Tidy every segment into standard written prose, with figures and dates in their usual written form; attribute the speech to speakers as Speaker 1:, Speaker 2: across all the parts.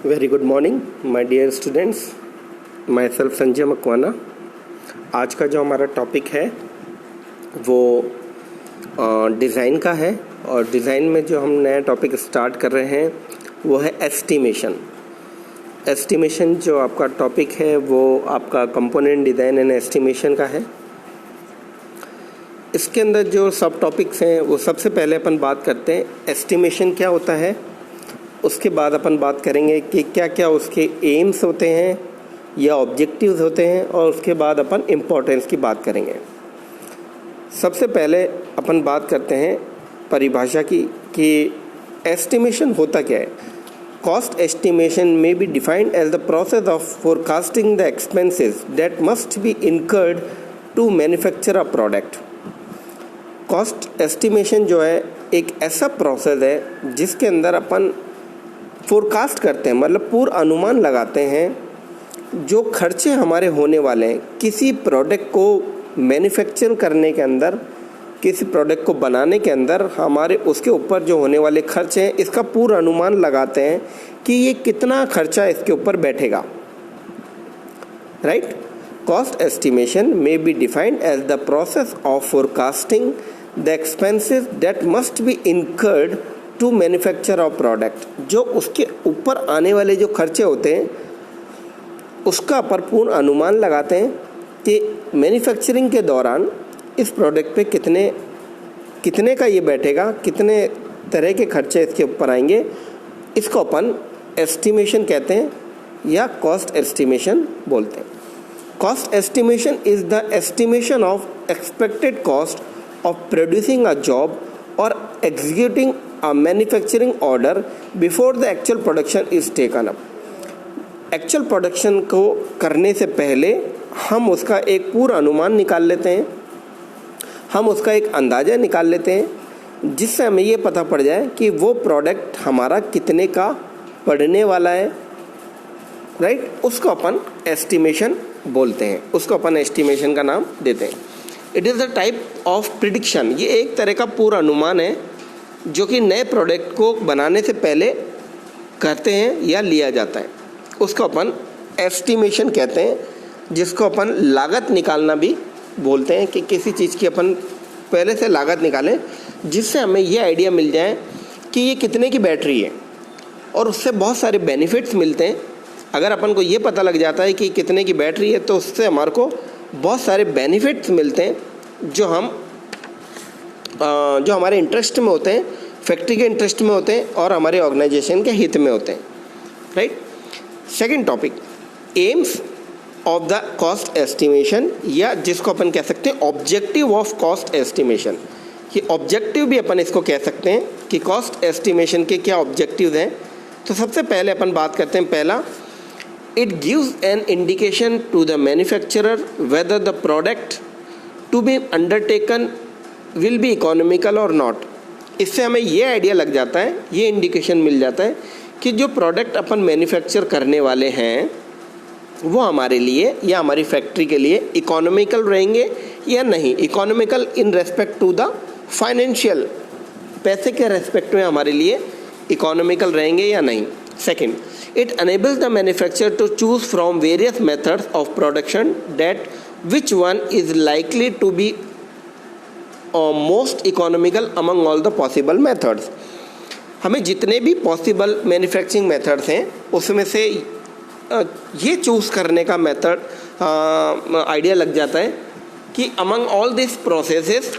Speaker 1: Very good morning my dear students, myself Sanjay Makwana. आज का जो हमारा टॉपिक है वो डिज़ाइन का है और डिज़ाइन में जो हम नया टॉपिक स्टार्ट कर रहे हैं वो है एस्टिमेशन। एस्टिमेशन जो आपका टॉपिक है वो आपका कंपोनेंट डिज़ाइन एंड एस्टिमेशन का है। इसके अंदर जो सब टॉपिक्स हैं वो सबसे पहले अपन बात करते हैं एस्टिमेशन क्या होता है, उसके बाद अपन बात करेंगे कि क्या क्या उसके एम्स होते हैं या ऑब्जेक्टिव्स होते हैं, और उसके बाद अपन इम्पोर्टेंस की बात करेंगे। सबसे पहले अपन बात करते हैं परिभाषा की कि एस्टिमेशन होता क्या है। Cost estimation may be defined as the process of forecasting the expenses that must be incurred to manufacture a product. Cost estimation जो है एक ऐसा प्रोसेस है जिसके अंदर अपन फोरकास्ट करते हैं, मतलब पूर्व अनुमान लगाते हैं जो खर्चे हमारे होने वाले हैं किसी प्रोडक्ट को मैन्युफैक्चर करने के अंदर, किसी प्रोडक्ट को बनाने के अंदर हमारे उसके ऊपर जो होने वाले खर्चे हैं इसका पूर्व अनुमान लगाते हैं कि ये कितना खर्चा इसके ऊपर बैठेगा। Right. Cost estimation may be defined as the process of forecasting the expenses that must be incurred to manufacture of product. जो उसके ऊपर आने वाले जो खर्चे होते हैं उसका पर पूर्ण अनुमान लगाते हैं कि मैन्युफैक्चरिंग के दौरान इस प्रोडक्ट पे कितने का ये बैठेगा, कितने तरह के खर्चे इसके ऊपर आएंगे। इसको अपन एस्टिमेशन कहते हैं या कॉस्ट एस्टिमेशन बोलते हैं। Cost estimation is the estimation of expected cost of producing a job और executing a manufacturing order before the actual production is taken up। Actual production को करने से पहले हम उसका एक पूर्व अनुमान निकाल लेते हैं, हम उसका एक अंदाज़ा निकाल लेते हैं जिससे हमें ये पता पड़ जाए कि वो प्रोडक्ट हमारा कितने का पड़ने वाला है। राइट। उसको अपन एस्टिमेशन बोलते हैं, उसको अपन एस्टिमेशन का नाम देते हैं। It is the type of prediction. ये एक तरह का पूर्व अनुमान है जो कि नए प्रोडक्ट को बनाने से पहले करते हैं या लिया जाता है। उसको अपन एस्टिमेशन कहते हैं, जिसको अपन लागत निकालना भी बोलते हैं कि किसी चीज़ की अपन पहले से लागत निकालें जिससे हमें ये आइडिया मिल जाए कि ये कितने की बैटरी है, और उससे बहुत सारे बेनिफिट्स मिलते हैं। अगर अपन को ये पता लग जाता है कि कितने की बैटरी है तो उससे हमारे को बहुत सारे बेनिफिट्स मिलते हैं जो हमारे इंटरेस्ट में होते हैं, फैक्ट्री के इंटरेस्ट में होते हैं और हमारे ऑर्गेनाइजेशन के हित में होते हैं। Right. Second topic, AIIMS of the cost estimation, या जिसको अपन कह सकते हैं ऑब्जेक्टिव ऑफ कॉस्ट एस्टिमेशन। ये ऑब्जेक्टिव भी अपन इसको कह सकते हैं कि कॉस्ट एस्टिमेशन के क्या ऑब्जेक्टिव हैं। तो सबसे पहले अपन बात करते हैं पहला, it gives an indication to the manufacturer whether the product to be undertaken will be economical और नॉट। इससे हमें ये आइडिया लग जाता है, ये इंडिकेशन मिल जाता है कि जो प्रोडक्ट अपन मैन्युफैक्चर करने वाले हैं वो हमारे लिए या हमारी फैक्ट्री के लिए इकोनॉमिकल रहेंगे या नहीं। Economical in respect to the financial, पैसे के रेस्पेक्ट में हमारे लिए इकोनॉमिकल रहेंगे या नहीं। Second, it enables the manufacturer to choose from various methods of production that which one is likely to be most economical among all the possible methods. हमें जितने भी पॉसिबल मैन्युफैक्चरिंग मेथड्स हैं उसमें से ये चूज़ करने का मेथड आइडिया लग जाता है कि अमंग ऑल दिस प्रोसेसेस,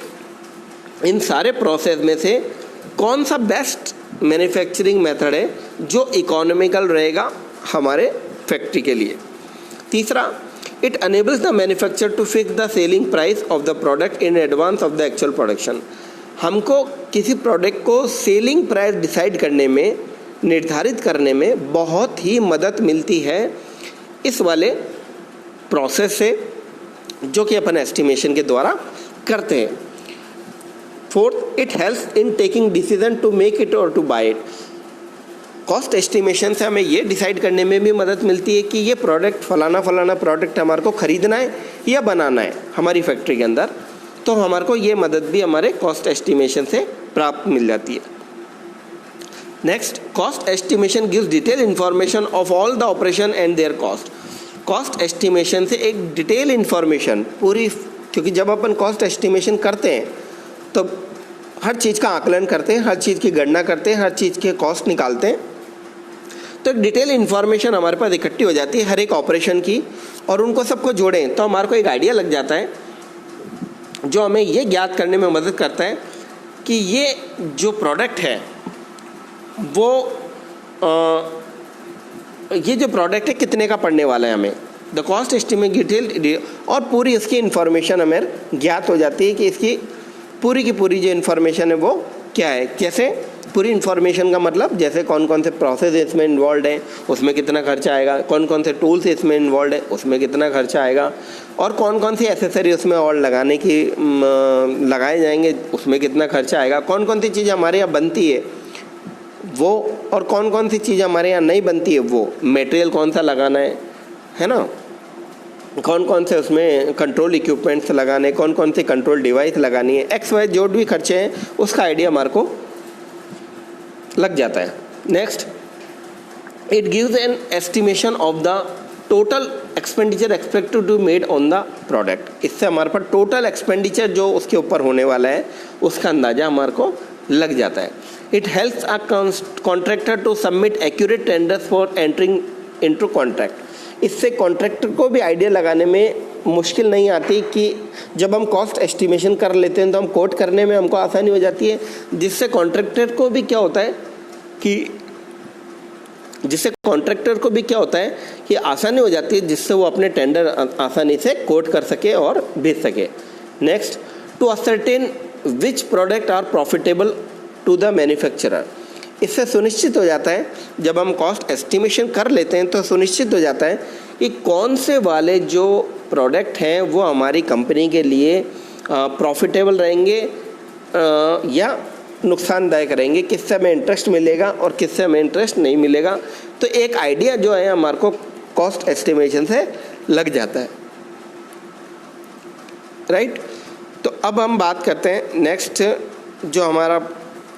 Speaker 1: इन सारे प्रोसेस में से कौन सा बेस्ट मैन्युफैक्चरिंग मेथड है जो इकोनॉमिकल रहेगा हमारे फैक्ट्री के लिए। तीसरा, it enables the manufacturer to fix the selling price of the product in advance of the actual production। हमको किसी प्रोडक्ट को सेलिंग प्राइस डिसाइड करने में, निर्धारित करने में बहुत ही मदद मिलती है इस वाले प्रोसेस से जो कि अपन एस्टिमेशन के द्वारा करते हैं। Fourth, it helps in taking decision to make it और to buy it. Cost estimation से हमें ये डिसाइड करने में भी मदद मिलती है कि ये प्रोडक्ट फलाना प्रोडक्ट हमारे को ख़रीदना है या बनाना है हमारी फैक्ट्री के अंदर, तो हमारे को ये मदद भी हमारे कॉस्ट एस्टिमेशन से प्राप्त मिल जाती है। Next, cost estimation gives detail information of all the operation and there cost. Cost estimation से एक डिटेल इन्फॉर्मेशन पूरी, क्योंकि जब अपन कॉस्ट एस्टिमेशन करते हैं तो हर चीज़ का आकलन करते हैं, हर चीज़ की गणना करते हैं, हर चीज़ के कॉस्ट निकालते हैं, तो एक डिटेल इन्फॉर्मेशन हमारे पास इकट्ठी हो जाती है हर एक ऑपरेशन की, और उनको सबको जोड़ें तो हमारे को एक आइडिया लग जाता है जो हमें ये ज्ञात करने में मदद करता है कि ये जो प्रोडक्ट है वो ये जो प्रोडक्ट है कितने का पड़ने वाला है हमें। द कॉस्ट एस्टिमेट डिटेल, और पूरी इसकी इन्फॉर्मेशन हमें ज्ञात हो जाती है कि इसकी पूरी की पूरी जो इन्फॉर्मेशन है वो क्या है। कैसे पूरी इन्फॉर्मेशन का मतलब, जैसे कौन कौन से प्रोसेस इसमें इन्वॉल्व हैं, उसमें कितना खर्चा आएगा, कौन कौन से टूल्स इसमें इन्वॉल्व है, उसमें कितना खर्चा आएगा, और कौन कौन सी एसेसरी उसमें और लगाए जाएंगे, उसमें कितना खर्चा आएगा, कौन कौन सी चीज़ हमारे यहाँ बनती है वो, और कौन कौन सी चीज़ हमारे यहाँ नहीं बनती है वो, मटेरियल कौन सा लगाना है ना, कौन कौन से उसमें कंट्रोल इक्विपमेंट्स लगाने, कौन कौन से कंट्रोल डिवाइस लगानी है, एक्स वाई जो भी खर्चे हैं उसका आइडिया हमारे को लग जाता है। Next, it gives an estimation of the total expenditure expected to made on the product. इससे हमारे पास टोटल एक्सपेंडिचर जो उसके ऊपर होने वाला है उसका अंदाज़ा हमारे को लग जाता है। It helps a contractor to submit accurate tenders for entering into contract. इससे कॉन्ट्रैक्टर को भी आइडिया लगाने में मुश्किल नहीं आती कि जब हम कॉस्ट एस्टिमेशन कर लेते हैं तो हम कोट करने में हमको आसानी हो जाती है, जिससे कॉन्ट्रैक्टर को भी क्या होता है कि आसानी हो जाती है, जिससे वो अपने टेंडर आसानी से कोट कर सके और भेज सके। Next, to ascertain which product are profitable to the manufacturer. इससे सुनिश्चित हो जाता है, जब हम कॉस्ट एस्टिमेशन कर लेते हैं तो सुनिश्चित हो जाता है कि कौन से वाले जो प्रोडक्ट हैं वो हमारी कंपनी के लिए प्रॉफिटेबल रहेंगे या नुकसानदायक रहेंगे, किससे हमें इंटरेस्ट मिलेगा और किससे हमें इंटरेस्ट नहीं मिलेगा। तो एक आइडिया जो है हमारे को कॉस्ट एस्टिमेशन से लग जाता है, राइट। तो अब हम बात करते हैं, नेक्स्ट जो हमारा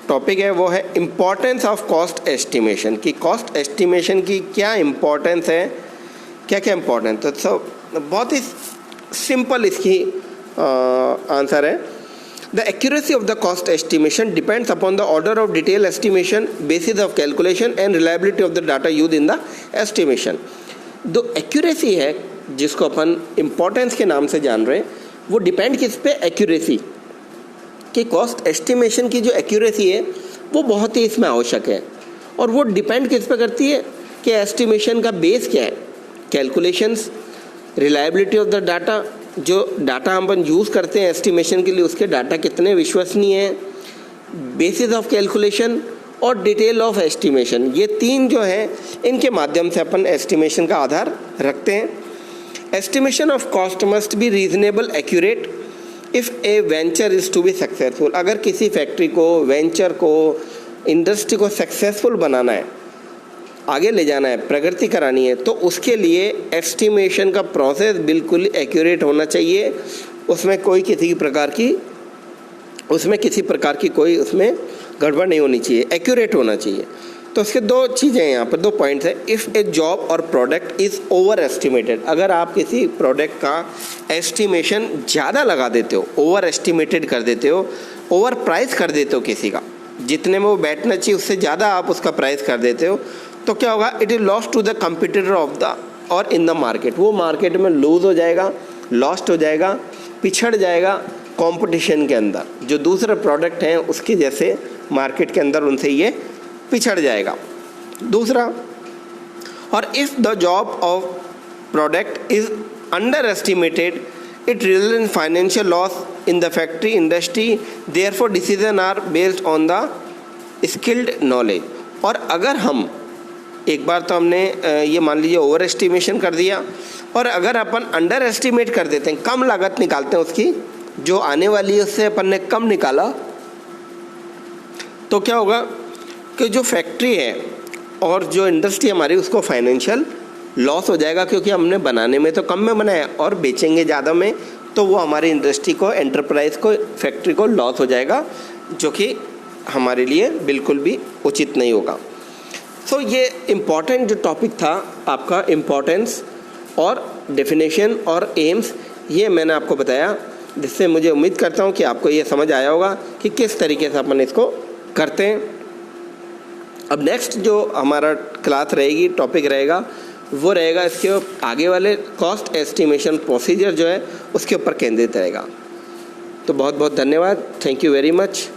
Speaker 1: टॉपिक है वो है इम्पोर्टेंस ऑफ कॉस्ट एस्टिमेशन, कि कॉस्ट एस्टिमेशन की क्या इम्पोर्टेंस है, क्या क्या इम्पोर्टेंस। तो बहुत ही सिंपल इसकी आंसर है। The accuracy of the cost estimation depends upon the order of detail estimation, basis of calculation and reliability of the data used in the estimation. जो accuracy है जिसको अपन importance के नाम से जान रहे हैं, वो depend किस पे, accuracy कि cost estimation की जो accuracy है वो बहुत ही इसमें आवश्यक है, और वो depend किस पे करती है कि estimation का base क्या है, calculations, reliability of the data, जो डाटा हम यूज़ करते हैं एस्टिमेशन के लिए उसके डाटा कितने विश्वसनीय हैं, बेसिस ऑफ कैलकुलेशन और डिटेल ऑफ एस्टिमेशन, ये तीन जो हैं इनके माध्यम से अपन एस्टिमेशन का आधार रखते हैं। Estimation of cost must be reasonable accurate if a venture is to be successful. अगर किसी फैक्ट्री को, वेंचर को, इंडस्ट्री को सक्सेसफुल बनाना है, आगे ले जाना है, प्रगति करानी है, तो उसके लिए एस्टिमेशन का प्रोसेस बिल्कुल एक्यूरेट होना चाहिए। उसमें किसी प्रकार की कोई उसमें गड़बड़ नहीं होनी चाहिए, एक्यूरेट होना चाहिए। तो उसके दो चीज़ें हैं यहाँ पर, दो पॉइंट्स हैं। इफ़ ए जॉब और प्रोडक्ट इज़ ओवर एस्टिमेटेड, अगर आप किसी प्रोडक्ट का एस्टिमेशन ज़्यादा लगा देते हो, ओवर एस्टिमेटेड कर देते हो, ओवर प्राइस कर देते हो, किसी का जितने में वो बैठना चाहिए उससे ज़्यादा आप उसका प्राइस कर देते हो, तो क्या होगा, it is lost to the competitor of the और इन द मार्केट। वो मार्केट में लूज हो जाएगा, लॉस्ट हो जाएगा, पिछड़ जाएगा कंपटीशन के अंदर, जो दूसरे प्रोडक्ट हैं उसके जैसे मार्केट के अंदर उनसे ये पिछड़ जाएगा। दूसरा, और if the job of product is under estimated it result in financial loss in the factory industry, therefore decision are based on the skilled knowledge. और अगर हम एक बार तो हमने ये मान लीजिए ओवर एस्टिमेशन कर दिया, और अगर अपन अंडर एस्टिमेट कर देते हैं, कम लागत निकालते हैं उसकी, जो आने वाली है उससे अपन ने कम निकाला, तो क्या होगा कि जो फैक्ट्री है और जो इंडस्ट्री हमारी उसको फाइनेंशियल लॉस हो जाएगा, क्योंकि हमने बनाने में तो कम में बनाया और बेचेंगे ज़्यादा में, तो वो हमारी इंडस्ट्री को, एंटरप्राइज को, फैक्ट्री को लॉस हो जाएगा, जो कि हमारे लिए बिल्कुल भी उचित नहीं होगा। सो ये इम्पॉर्टेंट जो टॉपिक था आपका, इम्पॉर्टेंस और डेफिनेशन और एम्स, ये मैंने आपको बताया, जिससे मुझे उम्मीद करता हूँ कि आपको ये समझ आया होगा कि किस तरीके से अपन इसको करते हैं। अब नेक्स्ट जो हमारा क्लास रहेगी, टॉपिक रहेगा, वो रहेगा इसके आगे वाले कॉस्ट एस्टिमेशन प्रोसीजर जो है उसके ऊपर केंद्रित रहेगा। तो बहुत बहुत धन्यवाद, थैंक यू वेरी मच।